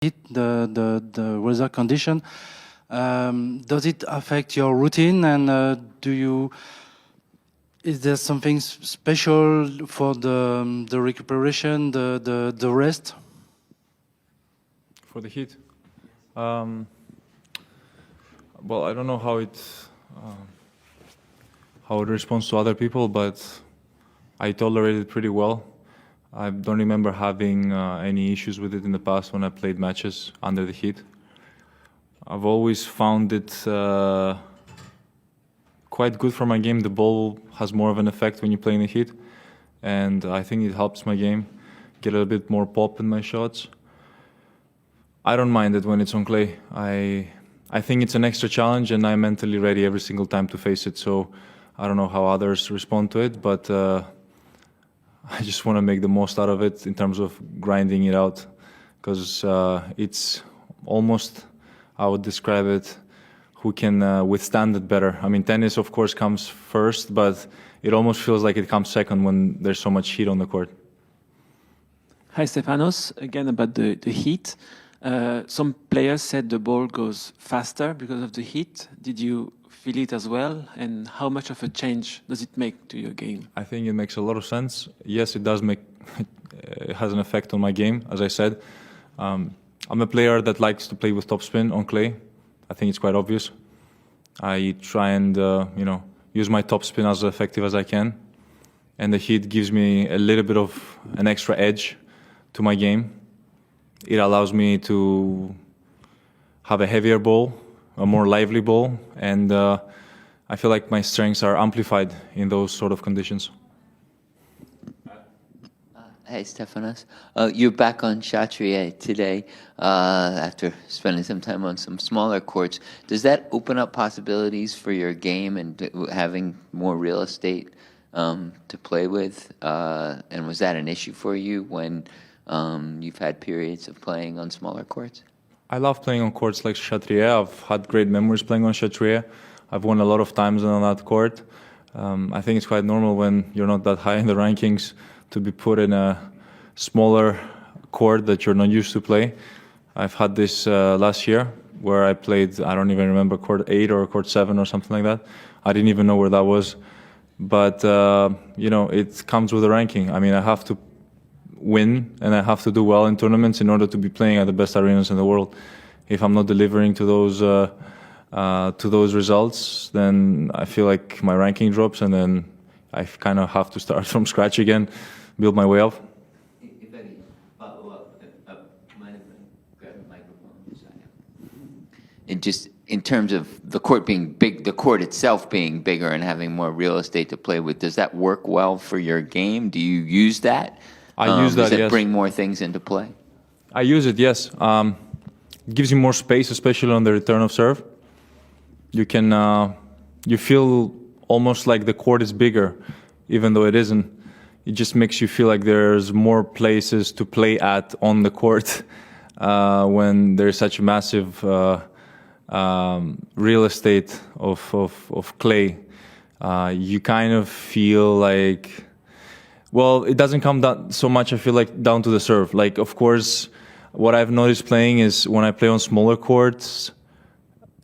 heat, the weather condition. Does it affect your routine, and is there something special for the recuperation, the rest? For the heat? Well, I don't know how it responds to other people, but I tolerate it pretty well. I don't remember having any issues with it in the past when I played matches under the heat. I've always found it quite good for my game. The ball has more of an effect when you play in the heat, and I think it helps my game get a little bit more pop in my shots. I don't mind it when it's on clay. I think it's an extra challenge, and I'm mentally ready every single time to face it. So I don't know how others respond to it, but I just want to make the most out of it in terms of grinding it out, because it's almost, I would describe it, who can withstand it better. I mean, tennis, of course, comes first, but it almost feels like it comes second when there's so much heat on the court. Hi, Stefanos. Again, about the heat. Some players said the ball goes faster because of the heat. Did you feel it as well? And how much of a change does it make to your game? I think it makes a lot of sense. Yes, it does make, it has an effect on my game, as I said. I'm a player that likes to play with topspin on clay. I think it's quite obvious. I try and use my topspin as effective as I can, and the heat gives me a little bit of an extra edge to my game. It allows me to have a heavier ball, a more lively ball, and I feel like my strengths are amplified in those sort of conditions. Hey, Stefanos. You're back on Chatrier today after spending some time on some smaller courts. Does that open up possibilities for your game and having more real estate to play with? And was that an issue for you when you've had periods of playing on smaller courts? I love playing on courts like Chatrier. I've had great memories playing on Chatrier. I've won a lot of times on that court. I think it's quite normal when you're not that high in the rankings to be put in a smaller court that you're not used to play. I've had this last year where I played, I don't even remember, court 8 or court 7 or something like that. I didn't even know where that was. But, it comes with the ranking. I mean, I have to win and I have to do well in tournaments in order to be playing at the best arenas in the world. If I'm not delivering to those results, then I feel like my ranking drops, and then I kind of have to start from scratch again, build my way up. If any follow-up, mind if I grab the microphone just a second? And just in terms of the court being big, the court itself being bigger and having more real estate to play with, does that work well for your game? Do you use that? I use that, does it yes. bring more things into play? I use it, yes. It gives you more space, especially on the return of serve. You can, you feel almost like the court is bigger, even though it isn't. It just makes you feel like there's more places to play at on the court when there's such a massive real estate of clay. You kind of feel like, well, it doesn't come down so much, I feel like, down to the serve. Like, of course, what I've noticed playing is when I play on smaller courts,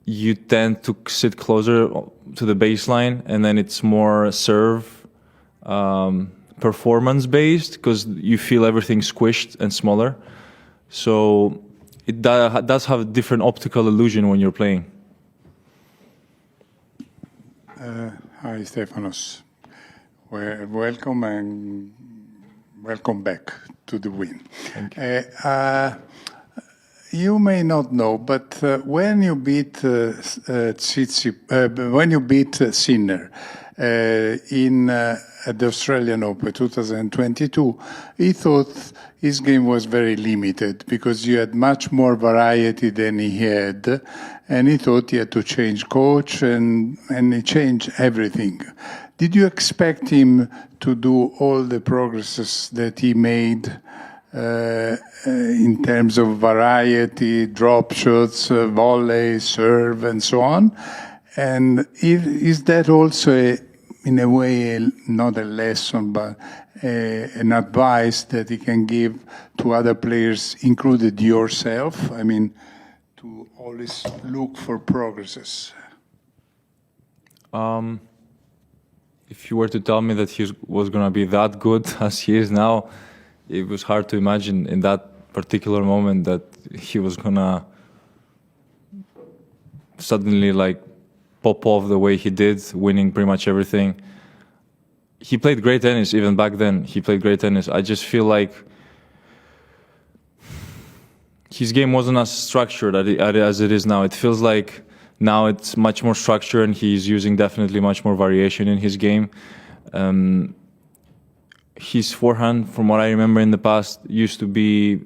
you tend to sit closer to the baseline, and then it's more serve performance-based because you feel everything squished and smaller. So it does have a different optical illusion when you're playing. Hi, Stefanos. Well, welcome and welcome back to the win. Thank you. You may not know, but when you beat Sinner in the Australian Open 2022, he thought his game was very limited because you had much more variety than he had, and he thought he had to change coach, and he changed everything. Did you expect him to do all the progresses that he made in terms of variety, drop shots, volley, serve, and so on? And is that also, in a way, not a lesson, but an advice that he can give to other players, included yourself? I mean, to always look for progresses. If you were to tell me that he was going to be that good as he is now, it was hard to imagine in that particular moment that he was going to suddenly like pop off the way he did, winning pretty much everything. He played great tennis even back then. He played great tennis. I just feel like his game wasn't as structured as it is now. It feels like now it's much more structured, and he's using definitely much more variation in his game. His forehand, from what I remember in the past, used to be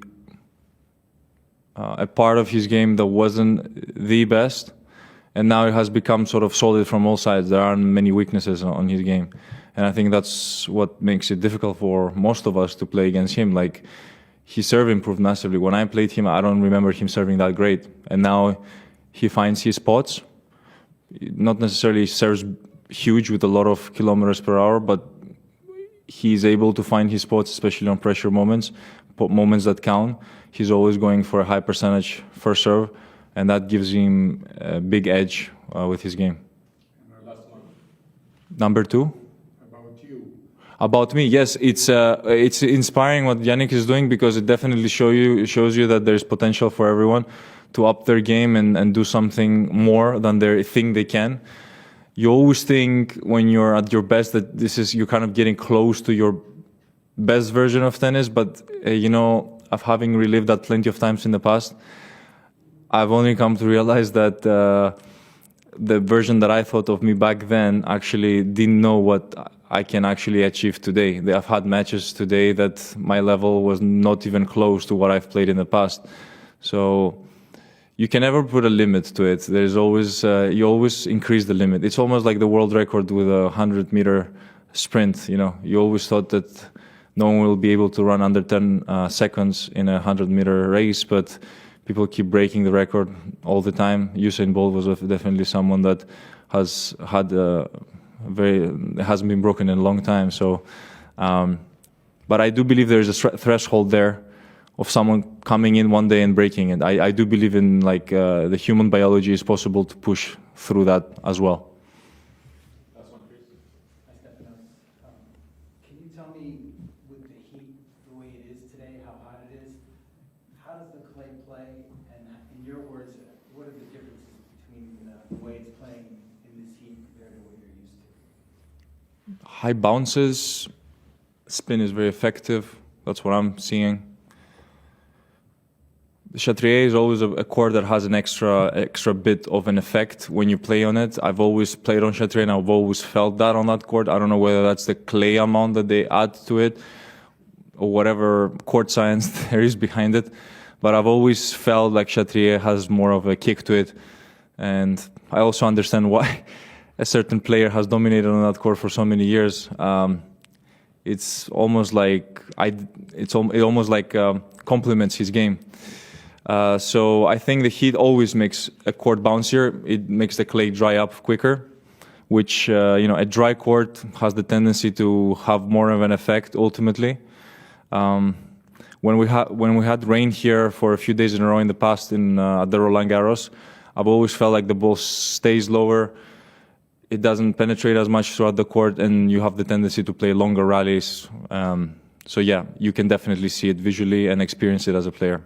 a part of his game that wasn't the best, and now it has become sort of solid from all sides. There aren't many weaknesses on his game, and I think that's what makes it difficult for most of us to play against him. Like, his serve improved massively. When I played him, I don't remember him serving that great, and now he finds his spots. Not necessarily serves huge with a lot of kilometers per hour, but he's able to find his spots, especially on pressure moments, moments that count. He's always going for a high percentage first serve, and that gives him a big edge with his game. Number two? About you. About me, yes. It's inspiring what Yannick is doing, because it definitely shows you that there's potential for everyone to up their game and do something more than they think they can. You always think when you're at your best that you're kind of getting close to your best version of tennis, but having relived that plenty of times in the past, I've only come to realize that the version that I thought of me back then actually didn't know what I can actually achieve today. I've had matches today that my level was not even close to what I've played in the past. So you can never put a limit to it. There's always you always increase the limit. It's almost like the world record with a 100-meter sprint. You always thought that no one will be able to run under 10 seconds in a 100-meter race, but people keep breaking the record all the time. Usain Bolt was definitely someone that has had hasn't been broken in a long time. So, but I do believe there is a threshold there of someone coming in one day and breaking it. I do believe in the human biology is possible to push through that as well. Last one, Chris. Hi, Stefanos. Can you tell me, with the heat the way it is today, how hot it is, how does the clay play? And in your words, what are the differences between the way it's playing in this heat compared to what you're used to? High bounces, spin is very effective. That's what I'm seeing. The Chatrier is always a court that has an extra bit of an effect when you play on it. I've always played on Chatrier, and I've always felt that on that court. I don't know whether that's the clay amount that they add to it or whatever court science there is behind it. But I've always felt like Chatrier has more of a kick to it. And I also understand why a certain player has dominated on that court for so many years. It's almost like it almost complements his game. So I think the heat always makes a court bouncier. It makes the clay dry up quicker, which a dry court has the tendency to have more of an effect ultimately. When we had rain here for a few days in a row in the past at the Roland-Garros, I've always felt like the ball stays lower. It doesn't penetrate as much throughout the court, and you have the tendency to play longer rallies. So yeah, you can definitely see it visually and experience it as a player.